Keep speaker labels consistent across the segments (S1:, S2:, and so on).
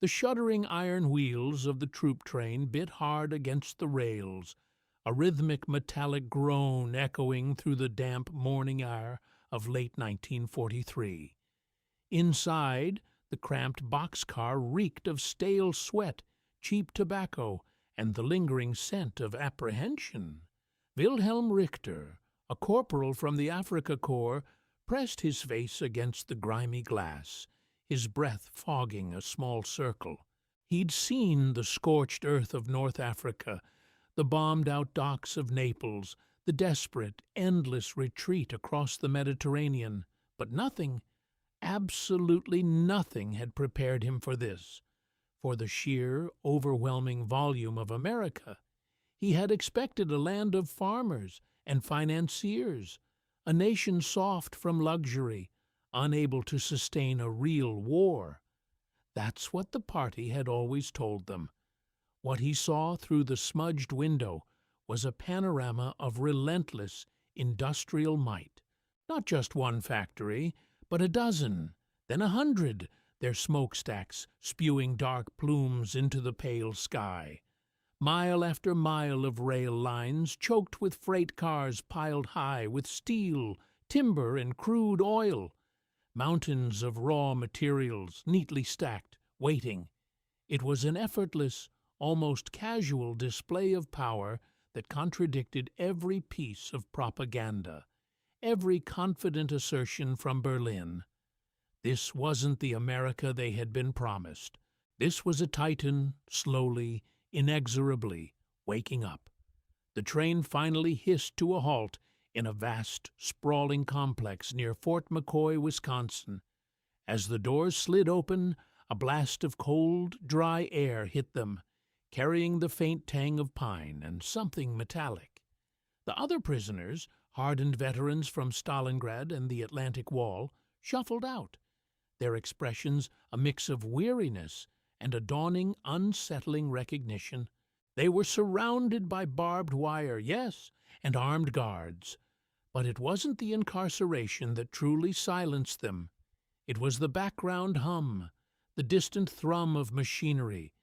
S1: The shuddering iron wheels of the troop train bit hard against the rails, a rhythmic metallic groan echoing through the damp morning air of late 1943. Inside, the cramped boxcar reeked of stale sweat, cheap tobacco, and the lingering scent of apprehension. Wilhelm Richter, a corporal from the Afrika Korps, pressed his face against the grimy glass, his breath fogging a small circle. He'd seen the scorched earth of North Africa, the bombed-out docks of Naples, the desperate, endless retreat across the Mediterranean, but nothing, absolutely nothing had prepared him for this, for the sheer, overwhelming volume of America. He had expected a land of farmers and financiers, a nation soft from luxury, unable to sustain a real war. That's what the party had always told them. What he saw through the smudged window was a panorama of relentless industrial might. Not just one factory, but a dozen, then 100, their smokestacks spewing dark plumes into the pale sky. Mile after mile of rail lines choked with freight cars piled high with steel, timber, and crude oil. Mountains of raw materials neatly stacked, waiting. It was an effortless, almost casual display of power that contradicted every piece of propaganda, every confident assertion from Berlin. This wasn't the America they had been promised. This was a Titan, slowly, inexorably, waking up. The train finally hissed to a halt in a vast, sprawling complex near Fort McCoy, Wisconsin. As the doors slid open, a blast of cold, dry air hit them, carrying the faint tang of pine and something metallic. The other prisoners, hardened veterans from Stalingrad and the Atlantic Wall, shuffled out, their expressions a mix of weariness and a dawning, unsettling recognition. They were surrounded by barbed wire, yes, and armed guards. But it wasn't the incarceration that truly silenced them. It was the background hum, the distant thrum of machinery,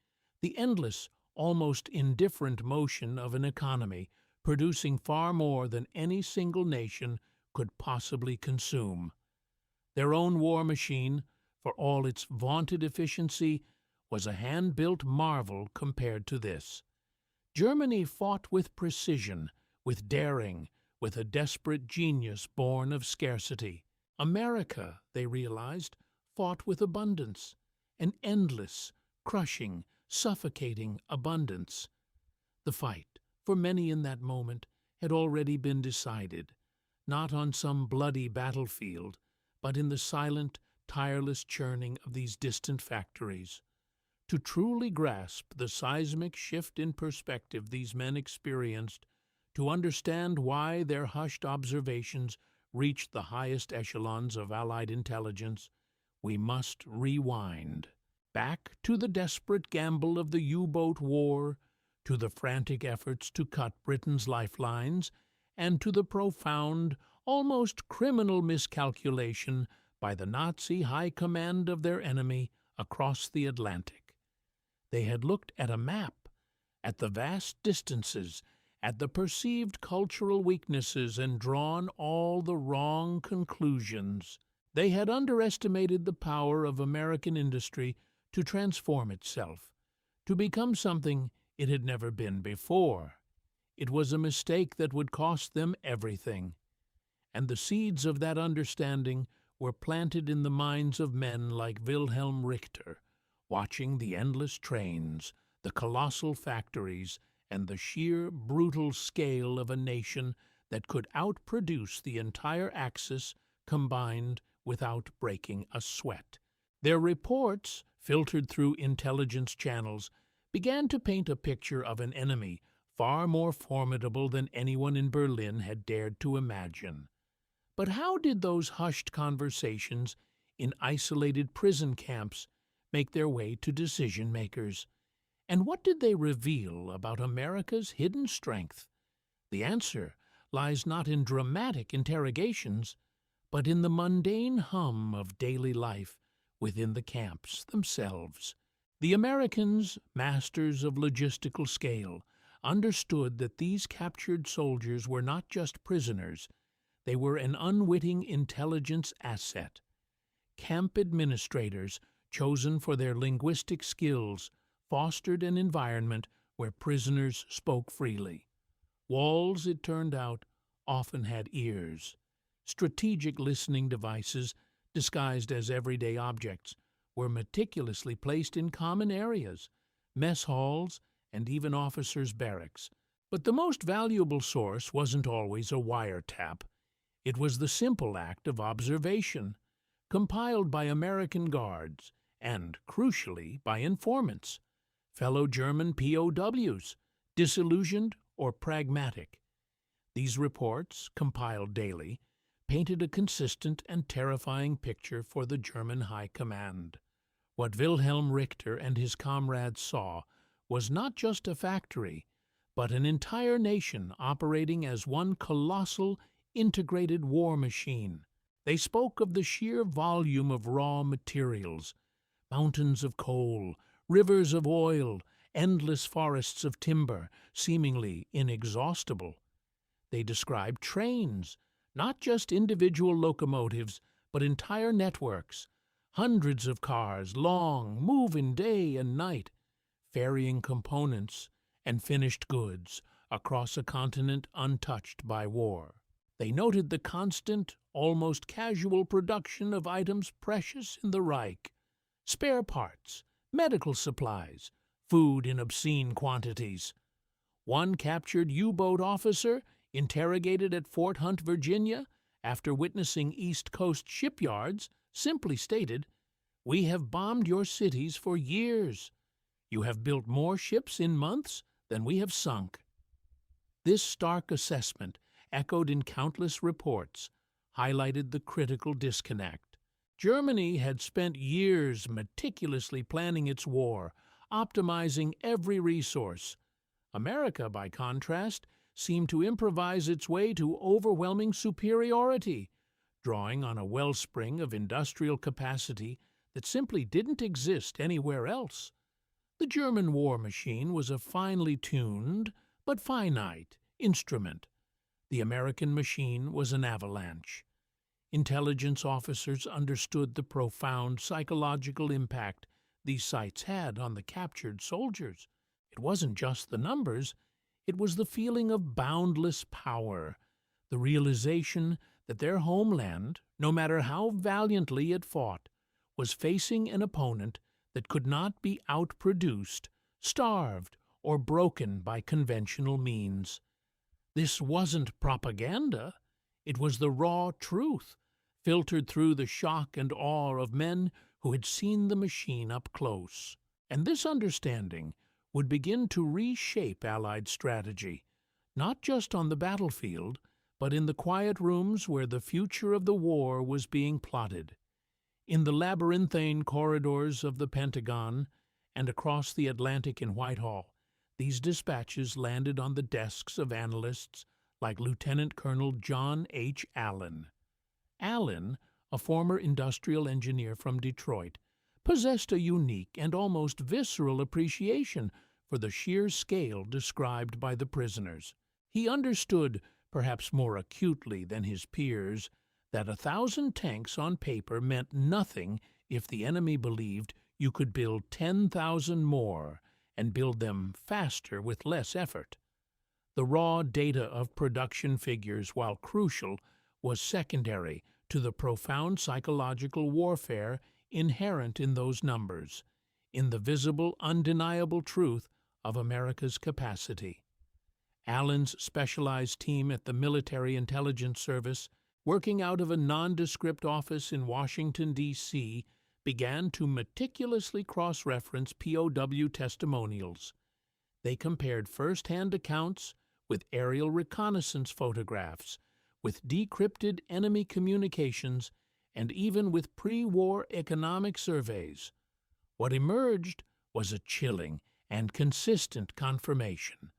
S1: the endless, almost indifferent motion of an economy producing far more than any single nation could possibly consume. Their own war machine, for all its vaunted efficiency, was a hand-built marvel compared to this. Germany fought with precision, with daring, with a desperate genius born of scarcity. America, they realized, fought with abundance, an endless, crushing, suffocating abundance. The fight, for many in that moment, had already been decided, not on some bloody battlefield, but in the silent, tireless churning of these distant factories. To truly grasp the seismic shift in perspective these men experienced, to understand why their hushed observations reached the highest echelons of Allied intelligence, we must rewind. Back to the desperate gamble of the U-boat war, to the frantic efforts to cut Britain's lifelines, and to the profound, almost criminal miscalculation by the Nazi high command of their enemy across the Atlantic. They had looked at a map, at the vast distances, at the perceived cultural weaknesses, and drawn all the wrong conclusions. They had underestimated the power of American industry to transform itself, to become something it had never been before. It was a mistake that would cost them everything. And the seeds of that understanding were planted in the minds of men like Wilhelm Richter, watching the endless trains, the colossal factories, and the sheer, brutal scale of a nation that could outproduce the entire Axis combined without breaking a sweat. Their reports, filtered through intelligence channels, began to paint a picture of an enemy far more formidable than anyone in Berlin had dared to imagine. But how did those hushed conversations in isolated prison camps make their way to decision-makers? And what did they reveal about America's hidden strength? The answer lies not in dramatic interrogations, but in the mundane hum of daily life within the camps themselves. The Americans, masters of logistical scale, understood that these captured soldiers were not just prisoners, they were an unwitting intelligence asset. Camp administrators, chosen for their linguistic skills, fostered an environment where prisoners spoke freely. Walls, it turned out, often had ears. Strategic listening devices, disguised as everyday objects, were meticulously placed in common areas, mess halls, and even officers' barracks. But the most valuable source wasn't always a wiretap. It was the simple act of observation, compiled by American guards and, crucially, by informants, fellow German POWs, disillusioned or pragmatic. These reports, compiled daily, painted a consistent and terrifying picture for the German High Command. What Wilhelm Richter and his comrades saw was not just a factory, but an entire nation operating as one colossal, integrated war machine. They spoke of the sheer volume of raw materials, mountains of coal, rivers of oil, endless forests of timber, seemingly inexhaustible. They described trains, not just individual locomotives, but entire networks, hundreds of cars, long, moving day and night, ferrying components and finished goods across a continent untouched by war. They noted the constant, almost casual production of items precious in the Reich, spare parts, medical supplies, food in obscene quantities. One captured U-boat officer, interrogated at Fort Hunt, Virginia, after witnessing East Coast shipyards, simply stated, "We have bombed your cities for years. You have built more ships in months than we have sunk." This stark assessment, echoed in countless reports, highlighted the critical disconnect. Germany had spent years meticulously planning its war, optimizing every resource. America, by contrast, seemed to improvise its way to overwhelming superiority, drawing on a wellspring of industrial capacity that simply didn't exist anywhere else. The German war machine was a finely tuned, but finite, instrument. The American machine was an avalanche. Intelligence officers understood the profound psychological impact these sites had on the captured soldiers. It wasn't just the numbers, it was the feeling of boundless power, the realization that their homeland, no matter how valiantly it fought, was facing an opponent that could not be outproduced, starved, or broken by conventional means. This wasn't propaganda. It was the raw truth, filtered through the shock and awe of men who had seen the machine up close. And this understanding would begin to reshape Allied strategy, not just on the battlefield, but in the quiet rooms where the future of the war was being plotted. In the labyrinthine corridors of the Pentagon and across the Atlantic in Whitehall, these dispatches landed on the desks of analysts like Lieutenant Colonel John H. Allen. Allen, a former industrial engineer from Detroit, possessed a unique and almost visceral appreciation for the sheer scale described by the prisoners. He understood, perhaps more acutely than his peers, that 1,000 tanks on paper meant nothing if the enemy believed you could build 10,000 more and build them faster with less effort. The raw data of production figures, while crucial, was secondary to the profound psychological warfare inherent in those numbers, in the visible, undeniable truth of America's capacity. Allen's specialized team at the Military Intelligence Service, working out of a nondescript office in Washington, D.C., began to meticulously cross-reference POW testimonials. They compared first-hand accounts with aerial reconnaissance photographs, with decrypted enemy communications, and even with pre-war economic surveys. What emerged was a chilling and consistent confirmation.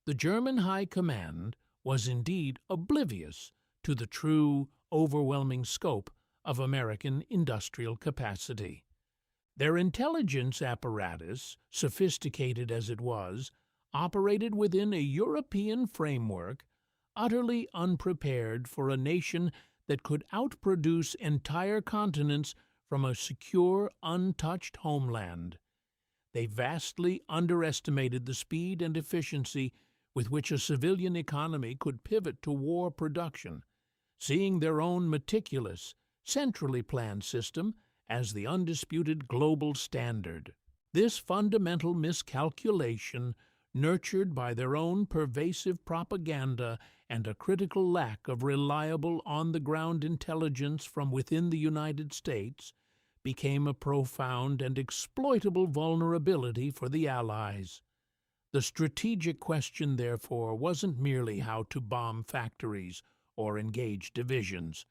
S1: The German High Command was indeed oblivious to the true, overwhelming scope of American industrial capacity. Their intelligence apparatus, sophisticated as it was, operated within a European framework utterly unprepared for a nation that could outproduce entire continents from a secure, untouched homeland. They vastly underestimated the speed and efficiency with which a civilian economy could pivot to war production, seeing their own meticulous, centrally planned system as the undisputed global standard. This fundamental miscalculation, nurtured by their own pervasive propaganda and a critical lack of reliable on-the-ground intelligence from within the United States, became a profound and exploitable vulnerability for the Allies. The strategic question, therefore, wasn't merely how to bomb factories or engage divisions.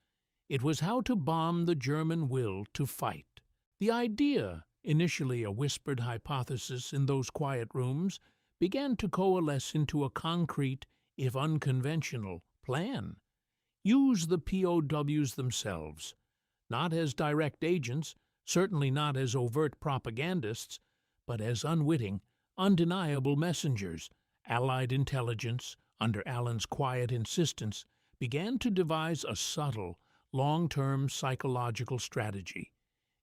S1: It was how to bomb the German will to fight. The idea, initially a whispered hypothesis in those quiet rooms, began to coalesce into a concrete, if unconventional, plan. Use the POWs themselves, not as direct agents, certainly not as overt propagandists, but as unwitting, undeniable messengers. Allied intelligence, under Allen's quiet insistence, began to devise a subtle, long-term psychological strategy.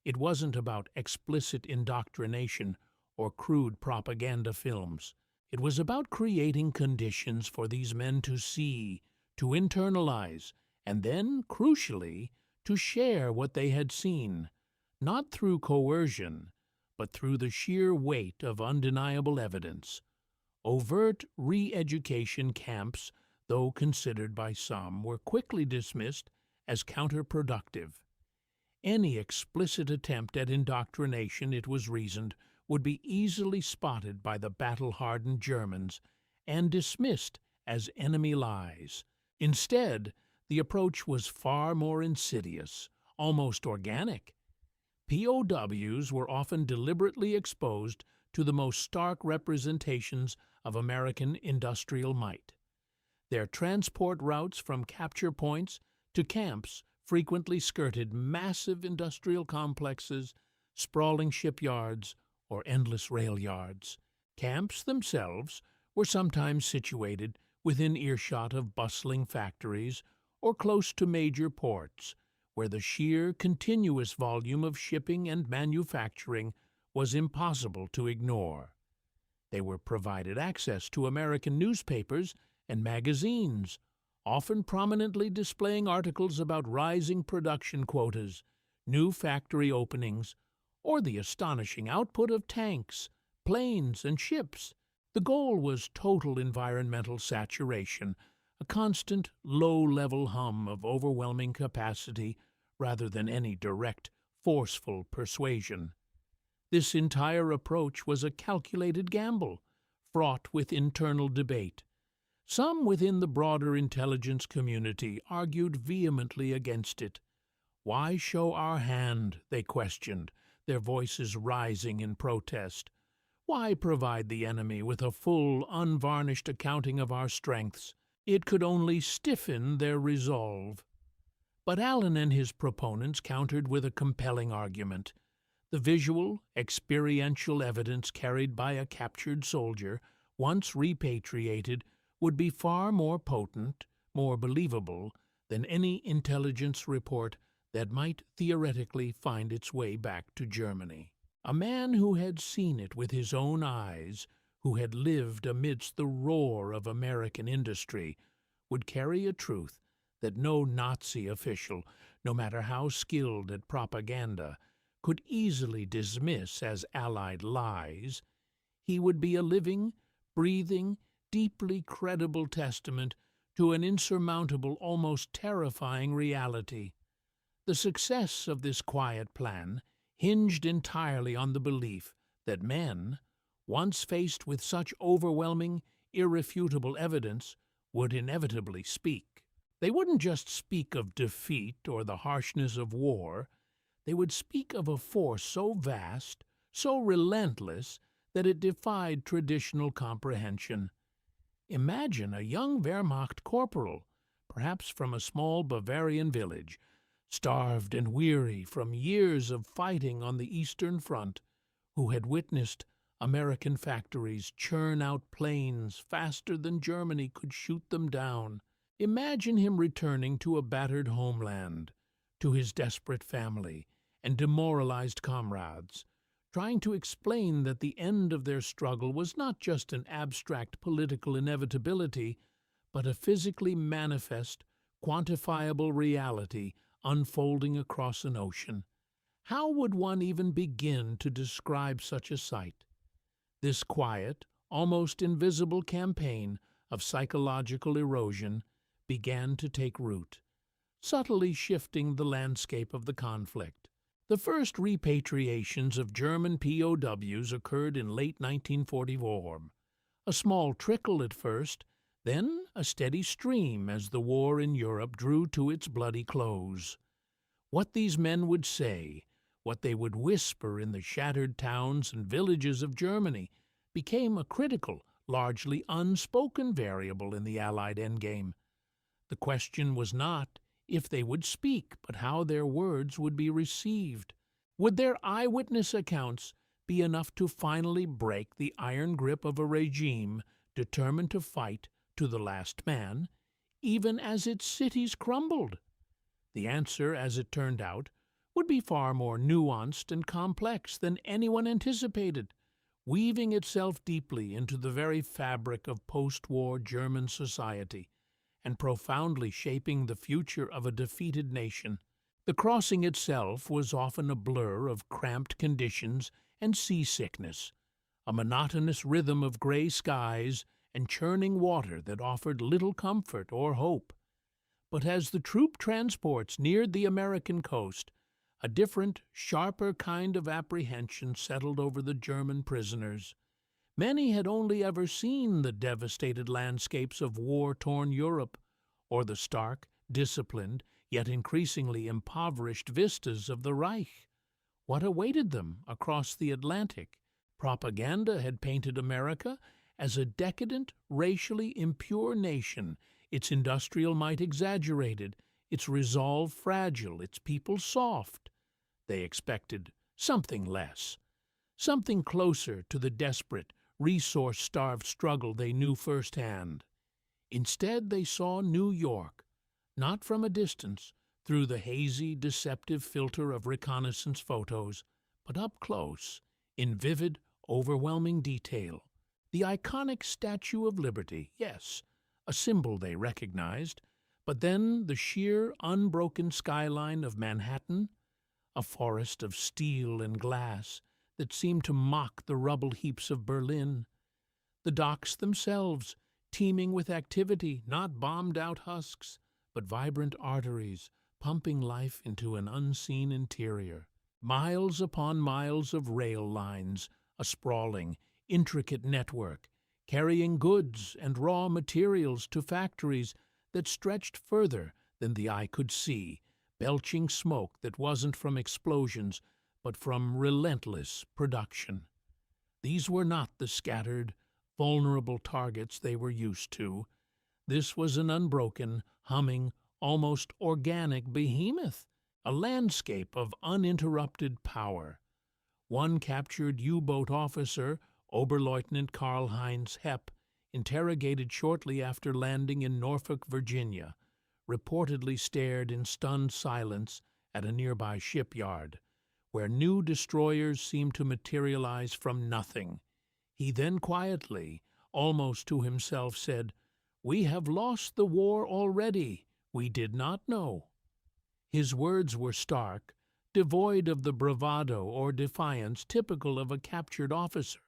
S1: It wasn't about explicit indoctrination or crude propaganda films. It was about creating conditions for these men to see, to internalize, and then, crucially, to share what they had seen, not through coercion, but through the sheer weight of undeniable evidence. Overt re-education camps, though considered by some, were quickly dismissed as counterproductive. Any explicit attempt at indoctrination, it was reasoned, would be easily spotted by the battle-hardened Germans and dismissed as enemy lies. Instead, the approach was far more insidious, almost organic. POWs were often deliberately exposed to the most stark representations of American industrial might. Their transport routes from capture points to camps frequently skirted massive industrial complexes, sprawling shipyards, or endless rail yards. Camps themselves were sometimes situated within earshot of bustling factories or close to major ports, where the sheer continuous volume of shipping and manufacturing was impossible to ignore. They were provided access to American newspapers and magazines, often prominently displaying articles about rising production quotas, new factory openings, or the astonishing output of tanks, planes, and ships. The goal was total environmental saturation, a constant, low-level hum of overwhelming capacity rather than any direct, forceful persuasion. This entire approach was a calculated gamble, fraught with internal debate. Some within the broader intelligence community argued vehemently against it. Why show our hand, they questioned, their voices rising in protest. Why provide the enemy with a full, unvarnished accounting of our strengths? It could only stiffen their resolve. But Allen and his proponents countered with a compelling argument. The visual, experiential evidence carried by a captured soldier, once repatriated, would be far more potent, more believable, than any intelligence report that might theoretically find its way back to Germany. A man who had seen it with his own eyes, who had lived amidst the roar of American industry, would carry a truth that no Nazi official, no matter how skilled at propaganda, could easily dismiss as Allied lies. He would be a living, breathing, deeply credible testament to an insurmountable, almost terrifying reality. The success of this quiet plan hinged entirely on the belief that men, once faced with such overwhelming, irrefutable evidence, would inevitably speak. They wouldn't just speak of defeat or the harshness of war. They would speak of a force so vast, so relentless, that it defied traditional comprehension. Imagine a young Wehrmacht corporal, perhaps from a small Bavarian village, starved and weary from years of fighting on the Eastern Front, who had witnessed American factories churn out planes faster than Germany could shoot them down. Imagine him returning to a battered homeland, to his desperate family and demoralized comrades, trying to explain that the end of their struggle was not just an abstract political inevitability, but a physically manifest, quantifiable reality unfolding across an ocean. How would one even begin to describe such a sight? This quiet, almost invisible campaign of psychological erosion began to take root, subtly shifting the landscape of the conflict. The first repatriations of German POWs occurred in late 1944. A small trickle at first, then a steady stream as the war in Europe drew to its bloody close. What these men would say, what they would whisper in the shattered towns and villages of Germany, became a critical, largely unspoken variable in the Allied endgame. The question was not if they would speak, but how their words would be received. Would their eyewitness accounts be enough to finally break the iron grip of a regime determined to fight to the last man, even as its cities crumbled? The answer, as it turned out, would be far more nuanced and complex than anyone anticipated, weaving itself deeply into the very fabric of post-war German society and profoundly shaping the future of a defeated nation. The crossing itself was often a blur of cramped conditions and seasickness, a monotonous rhythm of gray skies and churning water that offered little comfort or hope. But as the troop transports neared the American coast, a different, sharper kind of apprehension settled over the German prisoners. Many had only ever seen the devastated landscapes of war-torn Europe, or the stark, disciplined, yet increasingly impoverished vistas of the Reich. What awaited them across the Atlantic? Propaganda had painted America as a decadent, racially impure nation, its industrial might exaggerated, its resolve fragile, its people soft. They expected something less, something closer to the desperate, resource-starved struggle they knew firsthand. Instead, they saw New York, not from a distance, through the hazy, deceptive filter of reconnaissance photos, but up close, in vivid, overwhelming detail. The iconic Statue of Liberty, yes, a symbol they recognized, but then the sheer, unbroken skyline of Manhattan, a forest of steel and glass that seemed to mock the rubble heaps of Berlin. The docks themselves, teeming with activity, not bombed-out husks, but vibrant arteries, pumping life into an unseen interior. Miles upon miles of rail lines, a sprawling, intricate network, carrying goods and raw materials to factories that stretched further than the eye could see, belching smoke that wasn't from explosions, but from relentless production. These were not the scattered, vulnerable targets they were used to. This was an unbroken, humming, almost organic behemoth, a landscape of uninterrupted power. One captured U-boat officer, Oberleutnant Karl-Heinz Hepp, interrogated shortly after landing in Norfolk, Virginia, reportedly stared in stunned silence at a nearby shipyard, where new destroyers seemed to materialize from nothing. He then quietly, almost to himself, said, "We have lost the war already. We did not know." His words were stark, devoid of the bravado or defiance typical of a captured officer,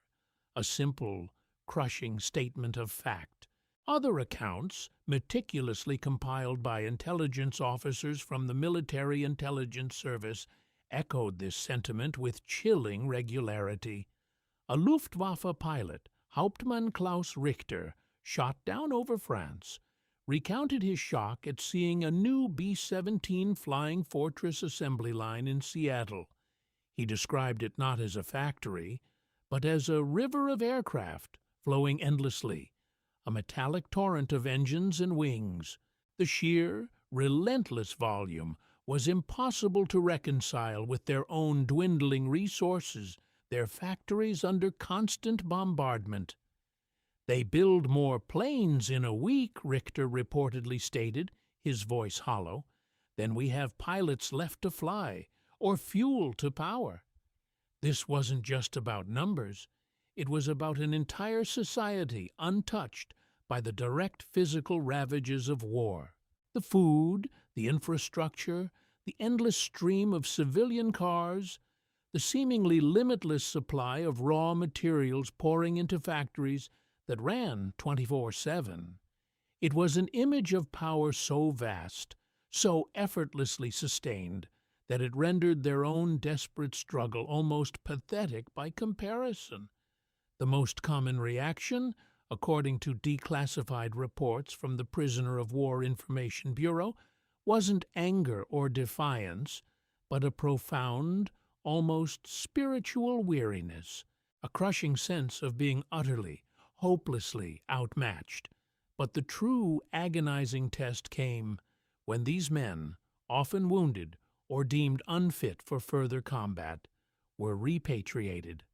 S1: a simple, crushing statement of fact. Other accounts, meticulously compiled by intelligence officers from the Military Intelligence Service, echoed this sentiment with chilling regularity. A Luftwaffe pilot, Hauptmann Klaus Richter, shot down over France, recounted his shock at seeing a new B-17 Flying Fortress assembly line in Seattle. He described it not as a factory, but as a river of aircraft flowing endlessly, a metallic torrent of engines and wings. The sheer, relentless volume was impossible to reconcile with their own dwindling resources, their factories under constant bombardment. "They build more planes in a week," Richter reportedly stated, his voice hollow, "than we have pilots left to fly, or fuel to power." This wasn't just about numbers. It was about an entire society untouched by the direct physical ravages of war. The food, the infrastructure, the endless stream of civilian cars, the seemingly limitless supply of raw materials pouring into factories that ran 24/7. It was an image of power so vast, so effortlessly sustained, that it rendered their own desperate struggle almost pathetic by comparison. The most common reaction, according to declassified reports from the Prisoner of War Information Bureau, wasn't anger or defiance, but a profound, almost spiritual weariness, a crushing sense of being utterly, hopelessly outmatched. But the true agonizing test came when these men, often wounded or deemed unfit for further combat, were repatriated.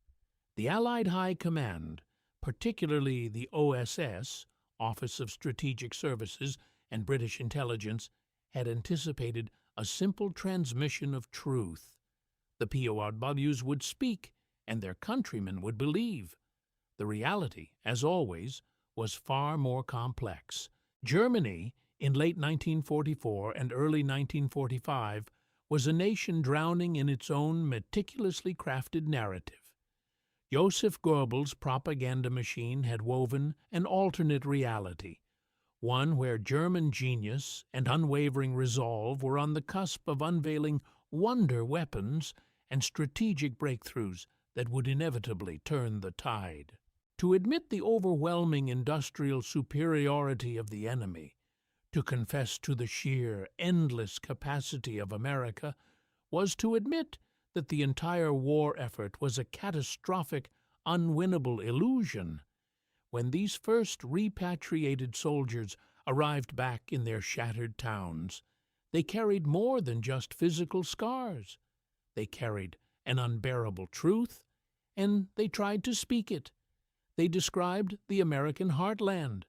S1: The Allied High Command, particularly the OSS, Office of Strategic Services, and British intelligence, had anticipated a simple transmission of truth. The POWs would speak, and their countrymen would believe. The reality, as always, was far more complex. Germany, in late 1944 and early 1945, was a nation drowning in its own meticulously crafted narrative. Joseph Goebbels' propaganda machine had woven an alternate reality, one where German genius and unwavering resolve were on the cusp of unveiling wonder weapons and strategic breakthroughs that would inevitably turn the tide. To admit the overwhelming industrial superiority of the enemy, to confess to the sheer, endless capacity of America, was to admit that the entire war effort was a catastrophic, unwinnable illusion. When these first repatriated soldiers arrived back in their shattered towns, they carried more than just physical scars. They carried an unbearable truth, and they tried to speak it. They described the American heartland,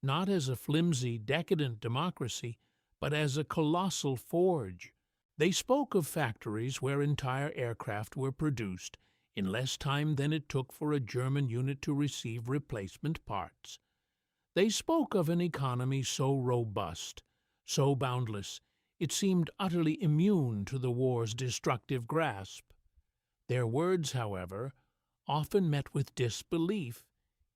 S1: not as a flimsy, decadent democracy, but as a colossal forge. They spoke of factories where entire aircraft were produced in less time than it took for a German unit to receive replacement parts. They spoke of an economy so robust, so boundless, it seemed utterly immune to the war's destructive grasp. Their words, however, often met with disbelief,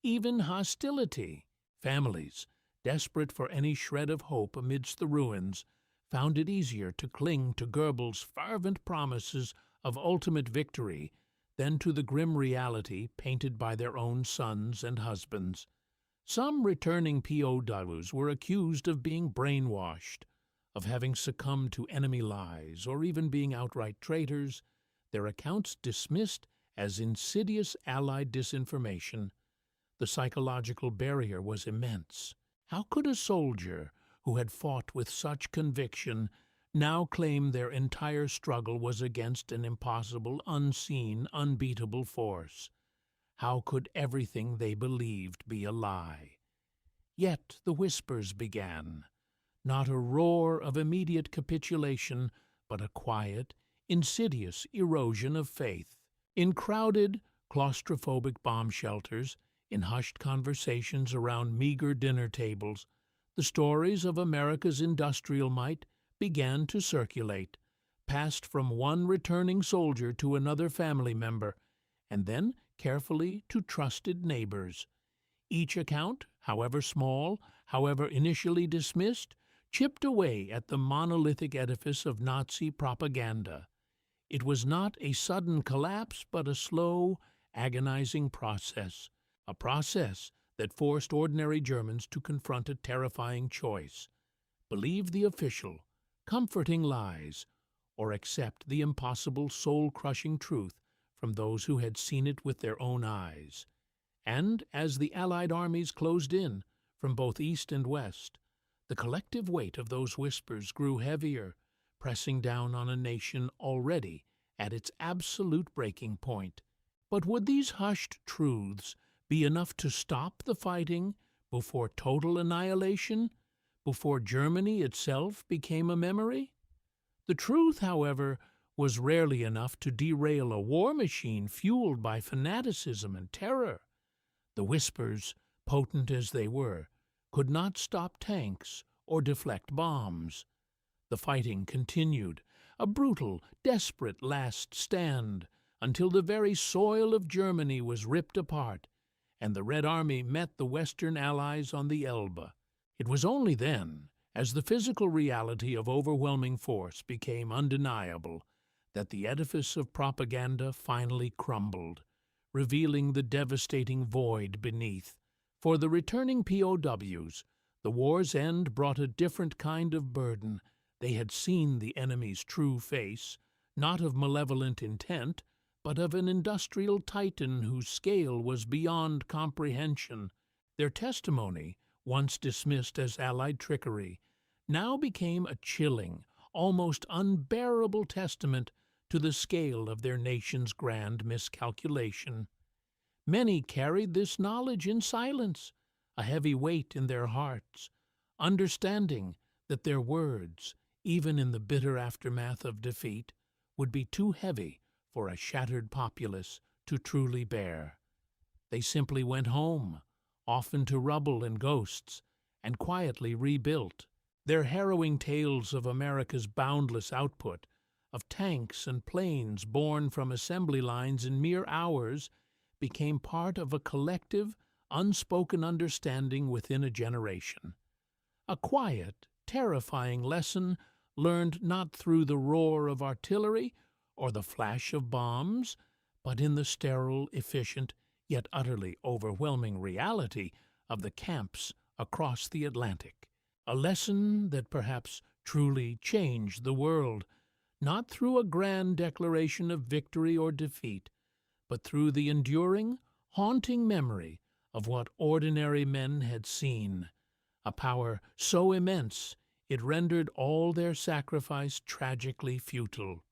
S1: even hostility. Families, desperate for any shred of hope amidst the ruins, found it easier to cling to Goebbels' fervent promises of ultimate victory than to the grim reality painted by their own sons and husbands. Some returning POWs were accused of being brainwashed, of having succumbed to enemy lies, or even being outright traitors, their accounts dismissed as insidious Allied disinformation. The psychological barrier was immense. How could a soldier who had fought with such conviction now claim their entire struggle was against an impossible, unseen, unbeatable force? How could everything they believed be a lie? Yet the whispers began. Not a roar of immediate capitulation, but a quiet, insidious erosion of faith. In crowded, claustrophobic bomb shelters, in hushed conversations around meager dinner tables, the stories of America's industrial might began to circulate, passed from one returning soldier to another family member, and then carefully to trusted neighbors. Each account, however small, however initially dismissed, chipped away at the monolithic edifice of Nazi propaganda. It was not a sudden collapse, but a slow, agonizing process, a process that forced ordinary Germans to confront a terrifying choice: believe the official, comforting lies, or accept the impossible, soul-crushing truth from those who had seen it with their own eyes. And as the Allied armies closed in, from both east and west, the collective weight of those whispers grew heavier, pressing down on a nation already at its absolute breaking point. But would these hushed truths be enough to stop the fighting before total annihilation, before Germany itself became a memory? The truth, however, was rarely enough to derail a war machine fueled by fanaticism and terror. The whispers, potent as they were, could not stop tanks or deflect bombs. The fighting continued, a brutal, desperate last stand, until the very soil of Germany was ripped apart, and the Red Army met the Western Allies on the Elbe. It was only then, as the physical reality of overwhelming force became undeniable, that the edifice of propaganda finally crumbled, revealing the devastating void beneath. For the returning POWs, the war's end brought a different kind of burden. They had seen the enemy's true face, not of malevolent intent, but of an industrial titan whose scale was beyond comprehension. Their testimony, once dismissed as Allied trickery, now became a chilling, almost unbearable testament to the scale of their nation's grand miscalculation. Many carried this knowledge in silence, a heavy weight in their hearts, understanding that their words, even in the bitter aftermath of defeat, would be too heavy for a shattered populace to truly bear. They simply went home, often to rubble and ghosts, and quietly rebuilt. Their harrowing tales of America's boundless output, of tanks and planes born from assembly lines in mere hours, became part of a collective, unspoken understanding within a generation. A quiet, terrifying lesson learned not through the roar of artillery or the flash of bombs, but in the sterile, efficient, yet utterly overwhelming reality of the camps across the Atlantic. A lesson that perhaps truly changed the world, not through a grand declaration of victory or defeat, but through the enduring, haunting memory of what ordinary men had seen, a power so immense it rendered all their sacrifice tragically futile.